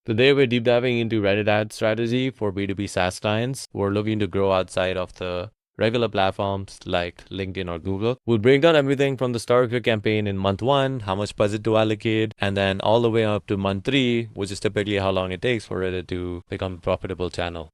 Today, we're deep diving into Reddit ad strategy for B2B SaaS clients who are looking to grow outside of the regular platforms like LinkedIn or Google. We'll break down everything from the start of your campaign in month 1, how much budget to allocate, and then all the way up to month 3, which is typically how long it takes for Reddit to become a profitable channel.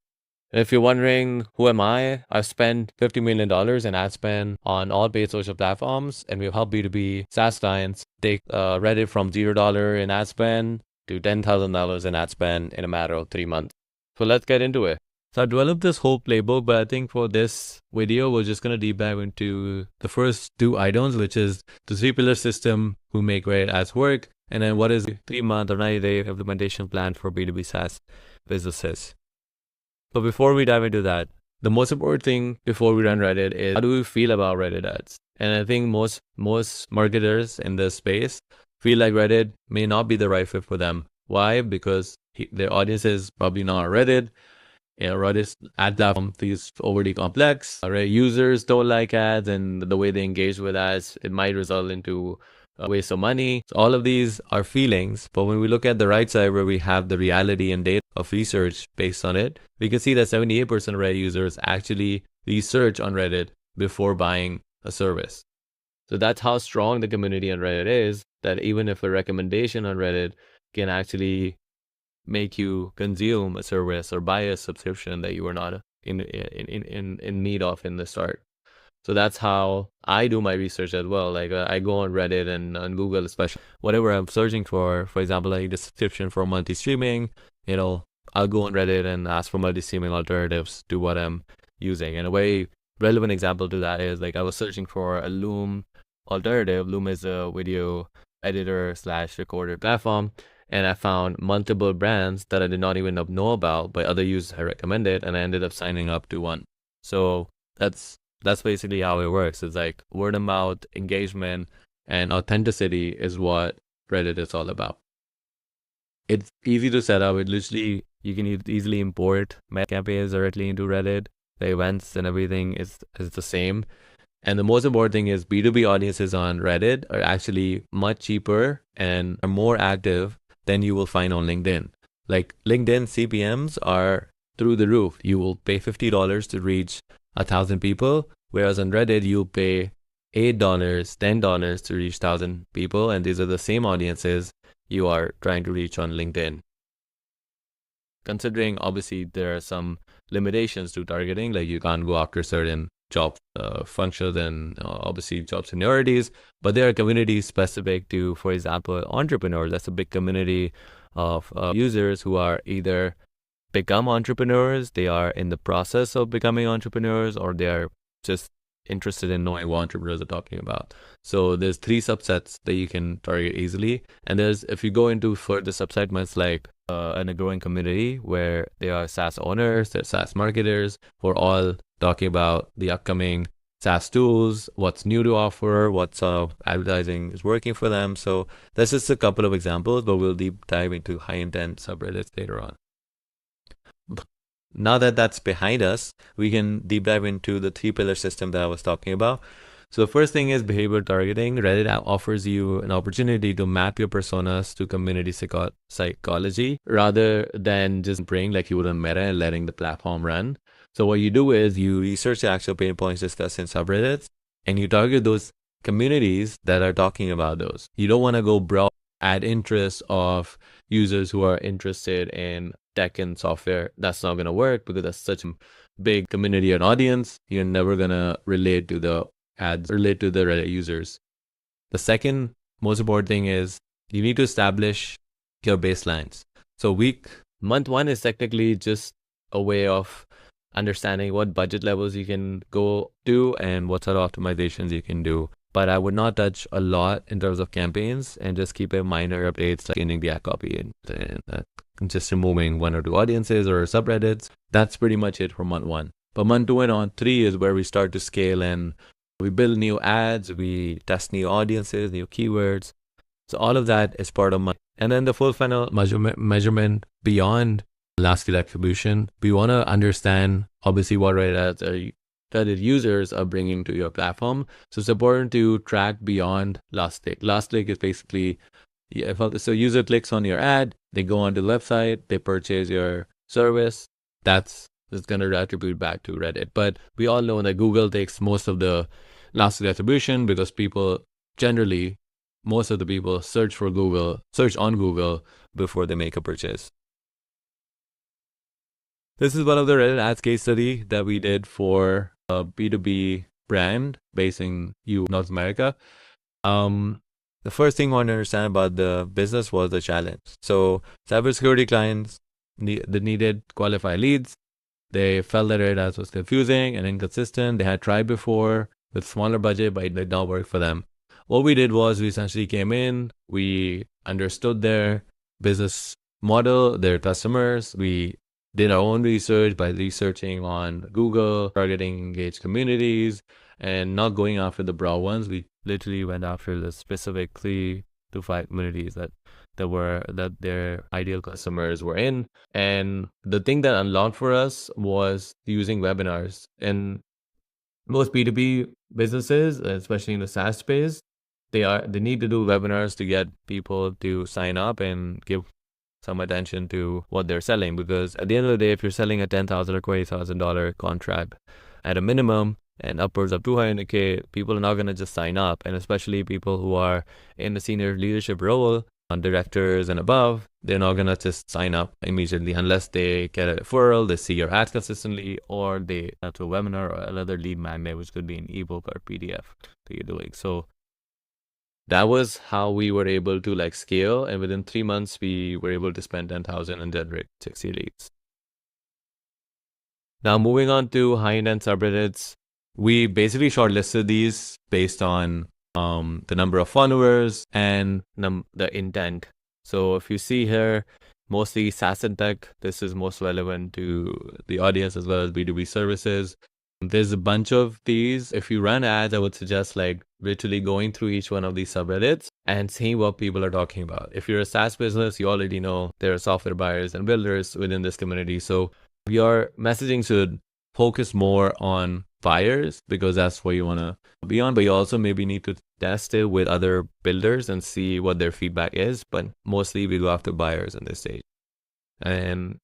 And if you're wondering, who am I? I've spent $50 million in ad spend on all paid social platforms, and we've helped B2B SaaS clients take Reddit from $0 in ad spend to $10,000 in ad spend in a matter of 3 months. So let's get into it. So I developed this whole playbook, but I think for this video, we're just going to deep dive into the first 2 items, which is the 3-pillar system who make Reddit ads work, and then what is a 3-month or 90-day implementation plan for B2B SaaS businesses. But before we dive into that, the most important thing before we run Reddit is how do we feel about Reddit ads? And I think most marketers in this space feel like Reddit may not be the right fit for them. Why? Because their audience is probably not Reddit. Reddit's ad platform feels overly complex. Reddit users don't like ads, and the way they engage with ads, it might result into a waste of money. So all of these are feelings, but when we look at the right side where we have the reality and data of research based on it, we can see that 78% of Reddit users actually research on Reddit before buying a service. So that's how strong the community on Reddit is, that even if a recommendation on Reddit can actually make you consume a service or buy a subscription that you were not in need of in the start. So that's how I do my research as well. Like I go on Reddit and on Google, especially whatever I'm searching for example, like the subscription for multi-streaming, I'll go on Reddit and ask for multi-streaming alternatives to what I'm using. And a very relevant example to that is like I was searching for a Loom alternative. Loom is a video editor / recorder platform. And I found multiple brands that I did not even know about, but other users had recommended, and I ended up signing up to one. So that's basically how it works. It's like word of mouth, engagement, and authenticity is what Reddit is all about. It's easy to set up. It literally, you can easily import meta campaigns directly into Reddit. The events and everything is the same. And the most important thing is B2B audiences on Reddit are actually much cheaper and are more active than you will find on LinkedIn. Like LinkedIn CPMs are through the roof. You will pay $50 to reach 1,000 people, whereas on Reddit you'll pay $8, $10 to reach 1,000 people, and these are the same audiences you are trying to reach on LinkedIn. Considering obviously there are some limitations to targeting, like you can't go after certain job functions and obviously job seniorities, but there are communities specific to, for example, entrepreneurs. That's a big community of users who are either become entrepreneurs, they are in the process of becoming entrepreneurs, or they are just interested in knowing what entrepreneurs are talking about. So there's 3 subsets that you can target easily, and if you go into further subsegments like in a growing community where there are SaaS owners, there's SaaS marketers who are all talking about the upcoming SaaS tools, what's new to offer, what's advertising is working for them. So that's just a couple of examples, but we'll deep dive into high intent subreddits later on. Now that that's behind us, we can deep dive into the 3-pillar system that I was talking about. So the first thing is behavior targeting. Reddit offers you an opportunity to map your personas to community psychology rather than just praying like you would on Meta and letting the platform run. So what you do is you research the actual pain points discussed in subreddits, and you target those communities that are talking about those. You don't want to go broad at interest of users who are interested in tech and software. That's not going to work because that's such a big community and audience. You're never going to relate to the Reddit users. The second most important thing is you need to establish your baselines. So month 1 is technically just a way of understanding what budget levels you can go to and what sort of optimizations you can do. But I would not touch a lot in terms of campaigns, and just keep a minor updates like changing the ad copy and just removing 1 or 2 audiences or subreddits. That's pretty much it for month 1. But month 2 and on 3 is where we start to scale, and we build new ads, we test new audiences, new keywords. So all of that is part of month. And then the full funnel measurement beyond last click attribution. We want to understand obviously what Reddit users are bringing to your platform. So it's important to track beyond last click. Last click is basically Yeah, so user clicks on your ad, they go onto the website, they purchase your service. That's going to attribute back to Reddit. But we all know that Google takes most of the last attribution because people generally, most of the people search on Google before they make a purchase. This is one of the Reddit ads case study that we did for a B2B brand based in North America. The first thing I want to understand about the business was the challenge. So cybersecurity clients they needed qualified leads. They felt that Reddit ads was confusing and inconsistent. They had tried before with smaller budget, but it did not work for them. What we did was we essentially came in, we understood their business model, their customers. We did our own research by researching on Google, targeting engaged communities, and not going after the broad ones. We literally went after the specific 3 to 5 communities that their ideal customers were in. And the thing that unlocked for us was using webinars. And most B2B businesses, especially in the SaaS space, they need to do webinars to get people to sign up and give some attention to what they're selling. Because at the end of the day, if you're selling a $10,000 or $20,000 contract at a minimum and upwards of $200K, people are not going to just sign up. And especially people who are in a senior leadership role, on directors and above, they're not going to just sign up immediately unless they get a referral, they see your ads consistently, or they have to a webinar or another lead magnet, which could be an ebook or PDF that you're doing. So that was how we were able to scale. And within 3 months, we were able to spend 10,000 and generate 60 leads. Now, moving on to high intent subreddits, we basically shortlisted these based on the number of followers and the intent. So if you see here, mostly SaaS and tech, this is most relevant to the audience as well as B2B services. There's a bunch of these. If you run ads, I would suggest literally going through each one of these subreddits and seeing what people are talking about. If you're a SaaS business, you already know there are software buyers and builders within this community. So your messaging should focus more on buyers because that's what you want to be on, but you also maybe need to test it with other builders and see what their feedback is. But mostly we go after buyers in this stage. And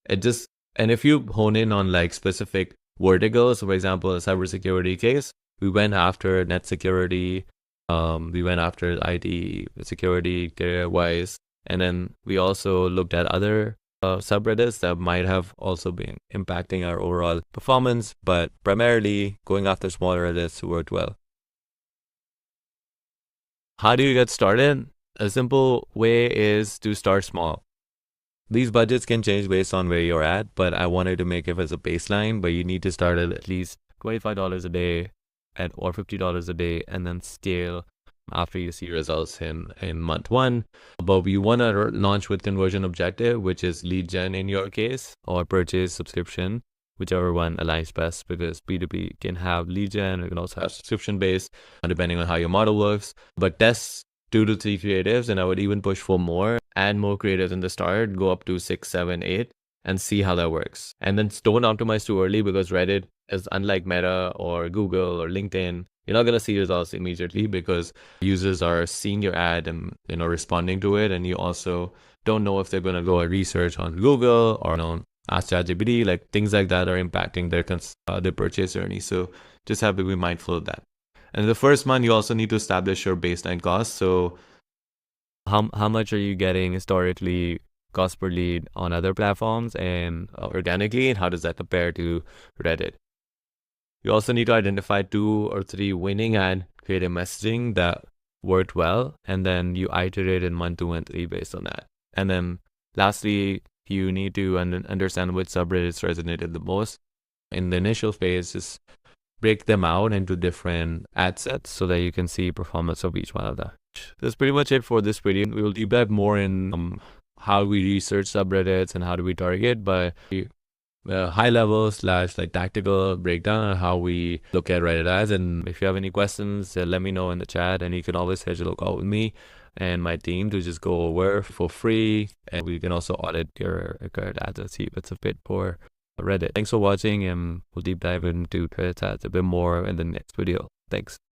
if you hone in on specific verticals, so for example, a cybersecurity case, we went after net security, we went after IT security career-wise, and then we also looked at other subreddits that might have also been impacting our overall performance, but primarily going after smaller reddits worked well. How do you get started? A simple way is to start small. These budgets can change based on where you're at, but I wanted to make it as a baseline, but you need to start at least $25 a day or $50 a day and then scale after you see results in month 1. But we want to launch with conversion objective, which is lead gen in your case, or purchase subscription, whichever one aligns best, because B2B can have lead gen, it can also have subscription based, depending on how your model works. But test 2 to 3 creatives, and I would even push for more, add more creatives in the start, go up to 6, 7, 8, and see how that works. And then don't optimize too early, because Reddit is unlike Meta or Google or LinkedIn. You're not going to see results immediately because users are seeing your ad and responding to it, and you also don't know if they're going to go and research on Google or ask ChatGPT. Things like that are impacting their purchase journey. So just have to be mindful of that. And the first month, you also need to establish your baseline cost. So how much are you getting historically cost per lead on other platforms and organically, and how does that compare to Reddit? You also need to identify 2 or 3 winning and creative messaging that worked well, and then you iterate in month 2 and 3 based on that. And then lastly, you need to understand which subreddits resonated the most. In the initial phase, just break them out into different ad sets so that you can see performance of each one of them. That's pretty much it for this video. We will deep dive more in how we research subreddits and how do we target, but high level / tactical breakdown on how we look at Reddit ads. And if you have any questions, let me know in the chat, and you can always schedule a call with me and my team to just go over for free, and we can also audit your current ads and see if it's a fit for Reddit. Thanks for watching, and we'll deep dive into Reddit ads a bit more in the next video. Thanks.